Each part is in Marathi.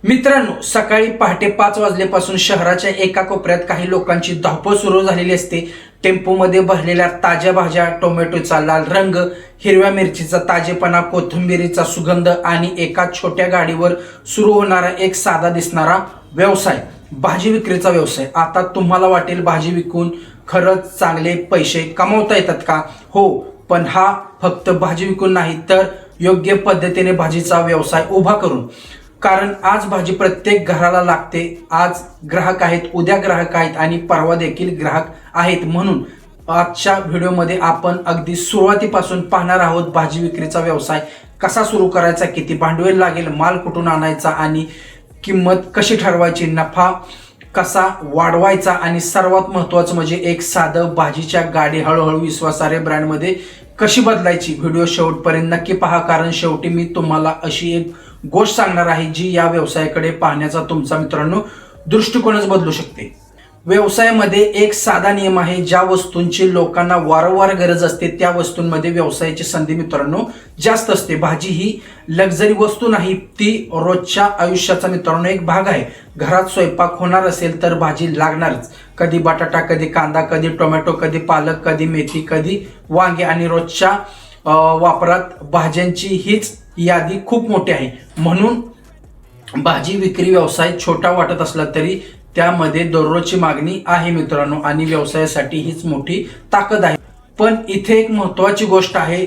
मित्रांनो, सकाळी पहाटे 5 वाजल्यापासून शहराच्या एका कोपऱ्यात काही लोकांची धावपळ सुरू झालेली असते। टेम्पोमध्ये भरलेल्या ताज्या भाज्या, टोमॅटोचा लाल रंग, हिरव्या मिरचीचा ताजेपणा, कोथिंबीरीचा सुगंध आणि एका छोट्या गाडीवर सुरू होणारा एक साधा दिसणारा व्यवसाय, भाजी विक्रीचा व्यवसाय। आता तुम्हाला वाटेल, भाजी विकून खरंच चांगले पैसे कमवता येतात का? हो, पण हा फक्त भाजी विकून नाही, तर योग्य पद्धतीने भाजीचा व्यवसाय उभा करून। कारण आज भाजी प्रत्येक घराला लागते। आज ग्राहक आहेत, उद्या ग्राहक आहेत आणि परवा देखील ग्राहक आहेत। म्हणून आजच्या व्हिडिओमध्ये आपण अगदी सुरुवातीपासून पाहणार आहोत भाजी विक्रीचा व्यवसाय कसा सुरू करायचा, किती भांडवल लागेल, माल कुठून आणायचा आणि किंमत कशी ठरवायची, नफा कसा वाढवायचा आणि सर्वात महत्त्वाचं म्हणजे एक साधं भाजीच्या गाडी हळूहळू विश्वासार्ह ब्रँडमध्ये कशी बदलायची। व्हिडिओ शेवटपर्यंत नक्की पहा, कारण शेवटी मी तुम्हाला अशी एक गोष्ट सांगणार आहे जी या व्यवसायाकडे पाहण्याचा तुमचा मित्रांनो दृष्टिकोनच बदलू शकते। व्यवसायामध्ये एक साधा नियम आहे, ज्या वस्तूंची लोकांना वारंवार गरज असते त्या वस्तूंमध्ये व्यवसायाची संधी मित्रांनो जास्त असते। भाजी ही लक्झरी वस्तू नाही, ती रोजच्या आयुष्याचा मित्रांनो एक भाग आहे। घरात स्वयंपाक होणार असेल तर भाजी लागणारच। कधी बटाटा, कधी कांदा, कधी टोमॅटो, कधी पालक, कधी मेथी, कधी वांगे आणि रोजच्या वापरात भाज्यांची हीच यादी खूप मोठी आहे। म्हणून भाजी विक्री व्यवसाय छोटा वाटत असला तरी त्यामध्ये दररोजची मागणी आहे मित्रांनो, आणि व्यवसायासाठी हीच मोठी ताकद आहे। पण इथे एक महत्त्वाची गोष्ट आहे,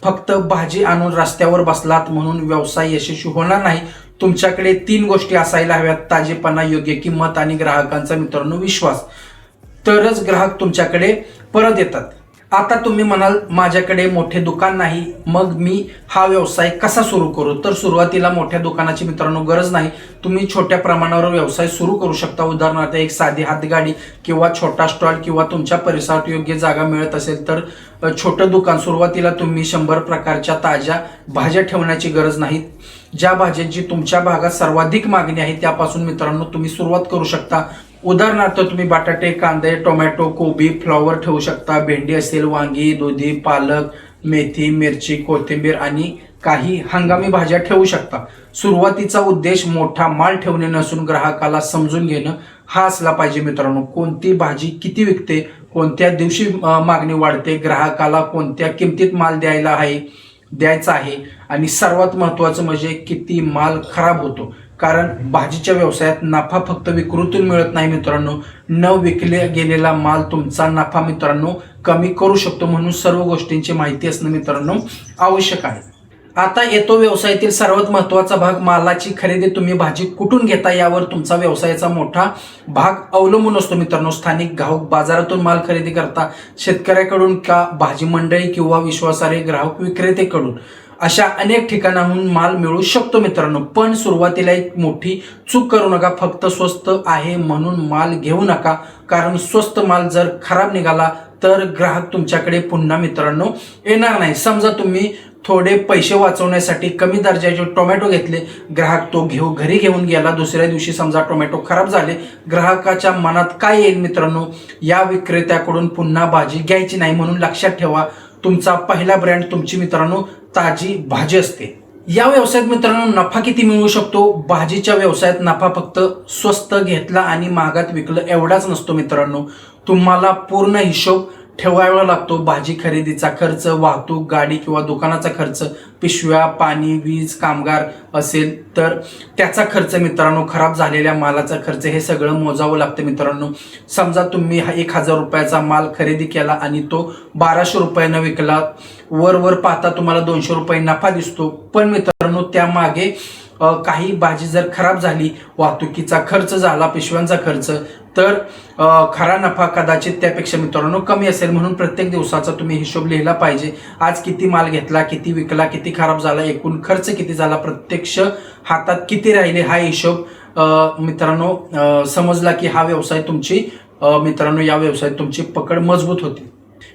फक्त भाजी आणून रस्त्यावर बसलात म्हणून व्यवसाय यशस्वी होणार नाही। तुमच्याकडे 3 गोष्टी असायला हव्यात: ताजेपणा, योग्य किंमत आणि ग्राहकांचा मित्रांनो विश्वास। तरच ग्राहक तुमच्याकडे परत येतात। आता तुम्ही म्हणाल, माझ्याकडे मोठे दुकान नाही, मग मी हा व्यवसाय कसा सुरू करू? तर सुरुवातीला मोठ्या दुकानाची मित्रांनो गरज नाही। तुम्ही छोट्या प्रमाणावर व्यवसाय सुरू करू शकता। उदाहरणार्थ एक साधी हातगाडी किंवा छोटा स्टॉल, किंवा तुमच्या परिसरात योग्य जागा मिळत असेल तर छोटं दुकान। सुरुवातीला तुम्ही 100 प्रकारच्या ताज्या भाज्या ठेवण्याची गरज नाही। ज्या भाज्यांची तुमच्या भागात सर्वाधिक मागणी आहे त्यापासून मित्रांनो तुम्ही सुरुवात करू शकता। उदाहरणार्थ तुम्ही बटाटे, कांदे, टोमॅटो, कोबी, फ्लॉवर ठेवू शकता। भेंडी असेल, वांगी, दुधी, पालक, मेथी, मिरची, कोथिंबीर आणि काही हंगामी भाज्या ठेवू शकता। सुरुवातीचा उद्देश मोठा माल ठेवणे नसून ग्राहकाला समजून घेणं हा असला पाहिजे मित्रांनो। कोणती भाजी किती विकते, कोणत्या दिवशी मागणी वाढते, ग्राहकाला कोणत्या किमतीत माल द्यायचा आहे आणि सर्वात महत्त्वाचं म्हणजे किती माल खराब होतो। कारण भाजीच्या व्यवसायात नफा फक्त विक्रीतून मिळत नाही मित्रांनो, न विकले गेलेला माल तुमचा नफा मित्रांनो कमी करू शकतो। म्हणून सर्व गोष्टींची माहिती असणं मित्रांनो आवश्यक आहे। आता येतो व्यवसायातील सर्वात महत्त्वाचा भाग, मालाची खरेदी। तुम्ही भाजी कुठून घेता यावर तुमचा व्यवसायाचा मोठा भाग अवलंबून असतो मित्रांनो। स्थानिक घाऊक बाजारातून माल खरेदी करता, शेतकऱ्याकडून का भाजी मंडळी किंवा विश्वासार्ह ग्राहक विक्रेतेकडून, अशा अनेक ठिकाणाहून माल मिळू शकतो मित्रांनो। पण सुरुवातीला एक मोठी चूक करू नका, फक्त स्वस्त आहे म्हणून माल घेऊ नका। कारण स्वस्त माल जर खराब निघाला तर ग्राहक तुमच्याकडे पुन्हा मित्रांनो येणार नाही। समजा तुम्ही थोडे पैसे वाचवण्यासाठी कमी दर्जाचे टोमॅटो घेतले, ग्राहक तो घरी घेऊन गेला, दुसऱ्या दिवशी समजा टोमॅटो खराब झाले, ग्राहकाच्या मनात काय येईल मित्रांनो? या विक्रेत्याकडून पुन्हा भाजी घ्यायची नाही। म्हणून लक्षात ठेवा, तुमचा पहिला ब्रँड तुमची मित्रांनो ताजी भाजी असते। या व्यवसायात मित्रांनो नफा किती मिळवू शकतो? भाजीच्या व्यवसायात नफा फक्त स्वस्त घेतला आणि महागात विकलं एवढाच नसतो मित्रांनो। तुम्हाला पूर्ण हिशोब ठेवावा लागतो। भाजी खरेदीचा खर्च, वाहतूक, गाडी किंवा दुकानाचा खर्च, पिशव्या, पाणी, वीज, कामगार असेल तर त्याचा खर्च मित्रांनो, खराब झालेल्या मालाचा खर्च, हे सगळं मोजावं लागतं मित्रांनो। समजा तुम्ही 1000 रुपयाचा माल खरेदी केला आणि तो 1200 रुपयानं विकला, वर पाहता तुम्हाला 200 रुपये नफा दिसतो। पण मित्रांनो त्यामागे काही भाजी जर खराब झाली, वाहतुकीचा खर्च झाला, पिशव्यांचा खर्च, तर खरा नफा कदाचित त्यापेक्षा मित्रांनो कमी असेल। म्हणून प्रत्येक दिवसाचा तुम्ही हिशोब लिहिला पाहिजे। आज किती माल घेतला, किती विकला, किती खराब झाला, एकूण खर्च किती झाला, प्रत्यक्ष हातात किती राहिले, हा हिशोब मित्रांनो समजला की हा व्यवसाय तुमची मित्रांनो या व्यवसायात तुमची पकड मजबूत होती।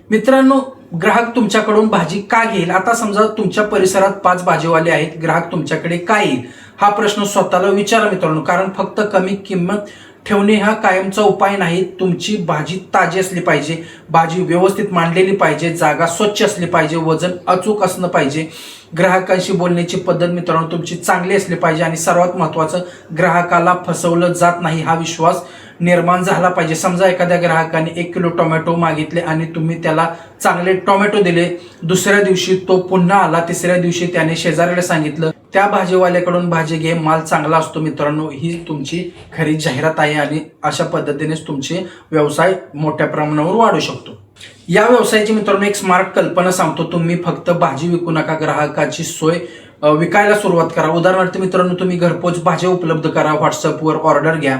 मित्रांनो ग्राहक तुमच्याकडून भाजी का घेईल? आता समजा तुमच्या परिसरात 5 भाजीवाले आहेत, ग्राहक तुमच्याकडे का येईल? हा प्रश्न स्वतःला विचारा मित्रांनो। कारण फक्त कमी किंमत ठेवणे हा कायमचा उपाय नाही। तुमची भाजी ताजी असली पाहिजे, भाजी व्यवस्थित मांडलेली पाहिजे, जागा स्वच्छ असली पाहिजे, वजन अचूक असलं पाहिजे, ग्राहकांशी बोलण्याची पद्धत मित्रांनो तुमची चांगली असली पाहिजे आणि सर्वात महत्त्वाचं ग्राहकाला फसवलं जात नाही हा विश्वास निर्माण झाला पाहिजे. समजा एखाद्या ग्राहकाने 1 किलो टोमॅटो मागितले आणि तुम्ही त्याला चांगले टोमॅटो दिले, दुसऱ्या दिवशी तो पुन्हा आला, तिसऱ्या दिवशी त्याने शेजाऱ्याला सांगितलं त्या भाजीवाल्याकडून भाजी घे, माल चांगला असतो मित्रांनो, ही तुमची खरी जाहिरात आहे आणि अशा पद्धतीनेच तुमचे व्यवसाय मोठ्या प्रमाणावर वाढू शकतो. या व्यवसायाची मित्रांनो एक स्मार्ट कल्पना सांगतो. तुम्ही फक्त भाजी विकू नका, ग्राहकाची सोय विकायला सुरुवात करा. उदाहरणार्थ मित्रांनो तुम्ही घरपोच भाज्या उपलब्ध करा, व्हॉट्सअपवर ऑर्डर घ्या,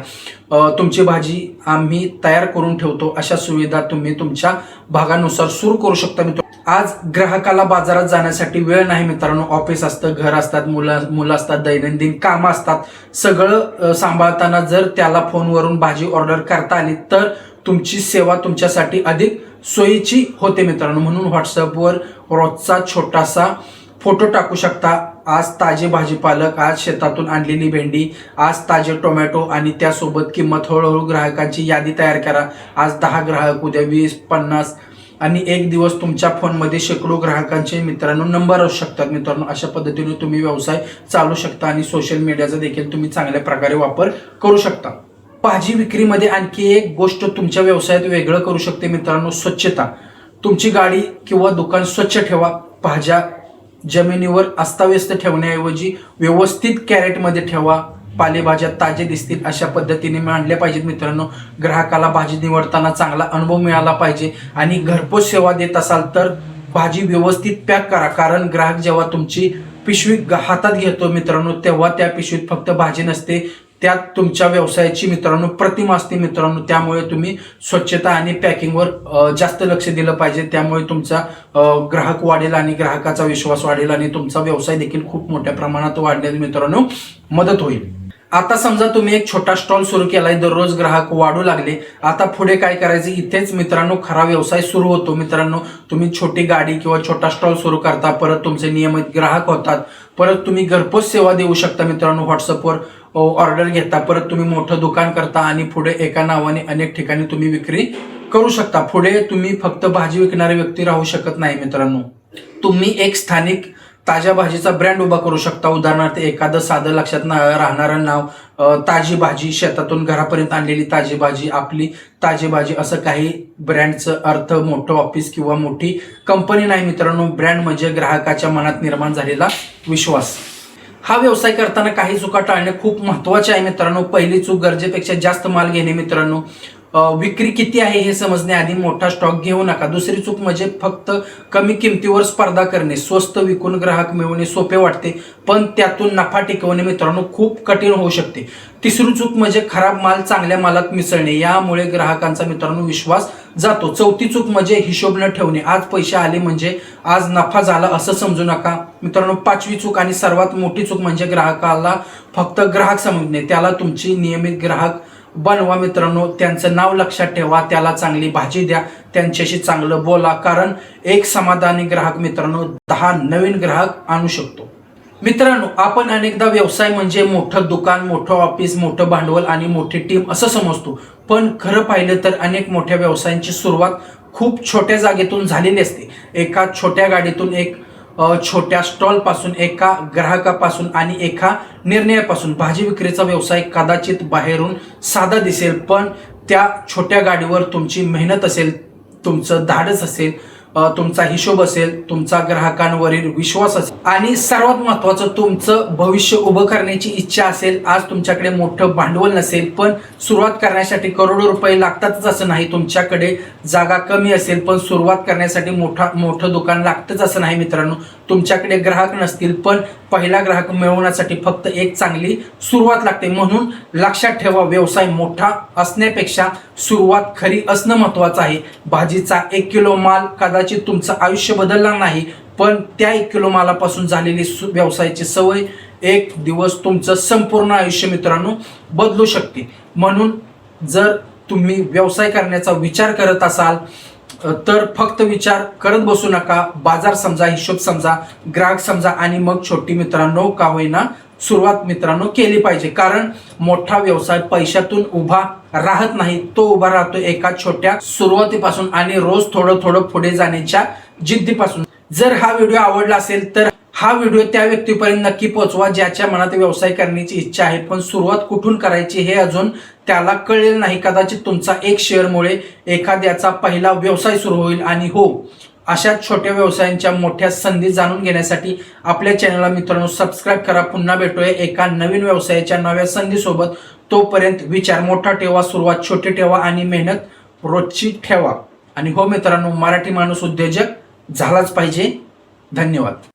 तुमची भाजी आम्ही तयार करून ठेवतो, अशा सुविधा तुम्ही तुमच्या भागानुसार सुरू करू शकता मित्रांनो. आज ग्राहकाला बाजारात जाण्यासाठी वेळ नाही मित्रांनो, ऑफिस असतं, घर असतात, मुलं असतात, दैनंदिन कामं असतात, सगळं सांभाळताना जर त्याला फोनवरून भाजी ऑर्डर करता आली तर तुमची सेवा तुमच्यासाठी अधिक सोयीची होते मित्रांनो. म्हणून व्हॉट्सअपवर रोजचा छोटासा फोटो टाकू शकता. आज ताजे भाजीपालक, आज शेतातून आणलेली भेंडी, आज ताजे टोमॅटो आणि त्यासोबत किंमत. हळूहळू ग्राहकांची यादी तयार करा. आज 10 ग्राहक, उद्या 20, 50 आणि एक दिवस तुमच्या फोनमध्ये शेकडो ग्राहकांचे मित्रांनो नंबर असू शकतात मित्रांनो. अशा पद्धतीने तुम्ही व्यवसाय चालू शकता आणि सोशल मीडियाचा देखील तुम्ही चांगल्या प्रकारे वापर करू शकता. भाजी विक्रीमध्ये आणखी एक गोष्ट तुमच्या व्यवसायात वेगळं करू शकते मित्रांनो, स्वच्छता. तुमची गाडी किंवा दुकान स्वच्छ ठेवा. भाज्या जमिनीवर अस्ताव्यस्त ठेवण्याऐवजी व्यवस्थित कॅरेटमध्ये ठेवा. पालेभाज्या ताजे दिसतील अशा पद्धतीने मांडल्या पाहिजेत मित्रांनो. ग्राहकाला भाजी निवडताना चांगला अनुभव मिळाला पाहिजे आणि घरपोच सेवा देत असाल तर भाजी व्यवस्थित पॅक करा. कारण ग्राहक जेव्हा तुमची पिशवी हातात घेतो मित्रांनो तेव्हा त्या पिशवीत फक्त भाजी नसते, त्यात तुमच्या व्यवसायाची मित्रांनो प्रतिमा असते मित्रांनो. त्यामुळे तुम्ही स्वच्छता आणि पॅकिंगवर जास्त लक्ष दिलं पाहिजे. त्यामुळे तुमचा ग्राहक वाढेल आणि ग्राहकाचा विश्वास वाढेल आणि तुमचा व्यवसाय देखील खूप मोठ्या प्रमाणात वाढण्यास मित्रांनो मदत होईल. आता समजा तुम्ही एक छोटा स्टॉल सुरू केलाय, दररोज ग्राहक वाढू लागले, आता पुढे काय करायचे? इथेच मित्रांनो खरा व्यवसाय सुरू होतो मित्रांनो. तुम्ही छोटी गाडी किंवा छोटा स्टॉल सुरू करता, परत तुमचे नियमित ग्राहक होतात, परत तुम्ही घरपोच सेवा देऊ शकता मित्रांनो. व्हॉट्सअपवर ऑर्डर घेता, परत तुम्ही मोठं दुकान करता आणि पुढे एका नावाने अनेक ठिकाणी तुम्ही विक्री करू शकता. पुढे तुम्ही फक्त भाजी विकणारे व्यक्ती राहू शकत नाही मित्रांनो. तुम्ही एक स्थानिक ताज्या भाजीचा ब्रँड उभा करू शकता. उदाहरणार्थ एखादं साधं लक्षात राहणारं नाव, ताजी भाजी, शेतातून घरापर्यंत आणलेली ताजी भाजी, आपली ताजी भाजी, असं काही ब्रँडचं अर्थ मोठं ऑफिस किंवा मोठी कंपनी नाही मित्रांनो. ब्रँड म्हणजे ग्राहकाच्या मनात निर्माण झालेला विश्वास. हा व्यवसाय करताना काही चुका टाळणे खूप महत्त्वाचे आहे मित्रांनो. पहिली चूक गरजेपेक्षा जास्त माल घेणे मित्रांनो. विक्री किती आहे हे समजण्याआधी मोठा स्टॉक घेऊ नका. दुसरी चूक म्हणजे फक्त कमी किमतीवर स्पर्धा करणे. स्वस्त विकून ग्राहक मिळवणे सोपे वाटते, पण त्यातून नफा टिकवणे मित्रांनो खूप कठीण होऊ शकते. तिसरी चूक म्हणजे खराब माल चांगल्या मालात मिसळणे. यामुळे ग्राहकांचा मित्रांनो विश्वास जातो. चौथी चूक म्हणजे हिशोब न ठेवणे. आज पैसे आले म्हणजे आज नफा झाला असं समजू नका मित्रांनो. पाचवी चूक आणि सर्वात मोठी चूक म्हणजे ग्राहकाला फक्त ग्राहक समजणे. त्याला तुमची नियमित ग्राहक बनवा मित्रांनो. त्यांचं नाव लक्षात ठेवा, त्याला चांगली भाजी द्या, त्यांच्याशी चांगलं बोला. कारण एक समाधानी ग्राहक मित्रांनो 10 नवीन ग्राहक आणू शकतो. मित्रांनो आपण अनेकदा व्यवसाय म्हणजे मोठं दुकान, मोठं ऑफिस, मोठं भांडवल आणि मोठी टीम असं समजतो. पण खरं पाहिलं तर अनेक मोठ्या व्यवसायांची सुरुवात खूप छोट्या जागेतून झालेली असते. एका छोट्या गाडीतून, एक छोट्या स्टॉल पासून, एका ग्राहकापासून आणि एका निर्णयापासून. भाजी विक्रीचा व्यवसाय कदाचित बाहेरून साधा दिसेल, पण त्या छोट्या गाडीवर तुमची मेहनत असेल, तुमचं धाडस असेल, तुमचा हिशोब असेल, तुमचा ग्राहकांवरील विश्वास असेल आणि सर्वात महत्त्वाचं तुमचं भविष्य उभं करण्याची इच्छा असेल. आज तुमच्याकडे मोठं भांडवल नसेल, पण सुरुवात करण्यासाठी करोडो रुपये लागतातच असं नाही. तुमच्याकडे जागा कमी असेल, पण सुरुवात करण्यासाठी मोठं दुकान लागतंच असं नाही मित्रांनो. तुमच्याकडे ग्राहक नसतील, पण पहिला ग्राहक मिळवण्यासाठी फक्त एक चांगली सुरुवात लागते. म्हणून लक्षात ठेवा, व्यवसाय मोठा असण्यापेक्षा सुरुवात खरी असणं महत्त्वाचं आहे. भाजीचा 1 किलो माल कदाचित तुमचं आयुष्य बदलणार नाही, पण त्या 1 किलो मालापासून झालेली व्यवसायाची सवय एक दिवस तुमचं संपूर्ण आयुष्य मित्रांनो बदलू शकते. म्हणून जर तुम्ही व्यवसाय करण्याचा विचार करत असाल तर फक्त विचार करत बसू नका. बाजार समजा, हिशोब समजा, ग्राहक समजा आणि मग छोटी मित्रांनो का होईना सुरुवात मित्रांनो केली पाहिजे. कारण मोठा व्यवसाय पैशातून उभा राहत नाही, तो उभा राहतो एका छोट्या सुरुवातीपासून आणि रोज थोडं थोडं पुढे जाण्याच्या जिद्दीपासून. जर हा व्हिडिओ आवडला असेल तर हा व्हिडिओ त्या व्यक्तीपर्यंत नक्की पोहोचवा ज्याच्या मनात व्यवसाय करण्याची इच्छा आहे, पण सुरुवात कुठून करायची हे अजून त्याला कळलेलं नाही. कदाचित तुमचा एक शेअरमुळे एखाद्याचा पहिला व्यवसाय सुरू होईल. आणि हो, अशा छोट्या व्यवसायांच्या मोठ्या संधी जाणून घेण्यासाठी आपल्या चॅनलला मित्रांनो सबस्क्राईब करा. पुन्हा भेटूया एका नवीन व्यवसायाच्या नव्या संधीसोबत. तोपर्यंत विचार मोठा ठेवा, सुरुवात छोटी ठेवा आणि मेहनत रोजची ठेवा. आणि हो मित्रांनो, मराठी माणूस उद्योजक झालाच पाहिजे. धन्यवाद.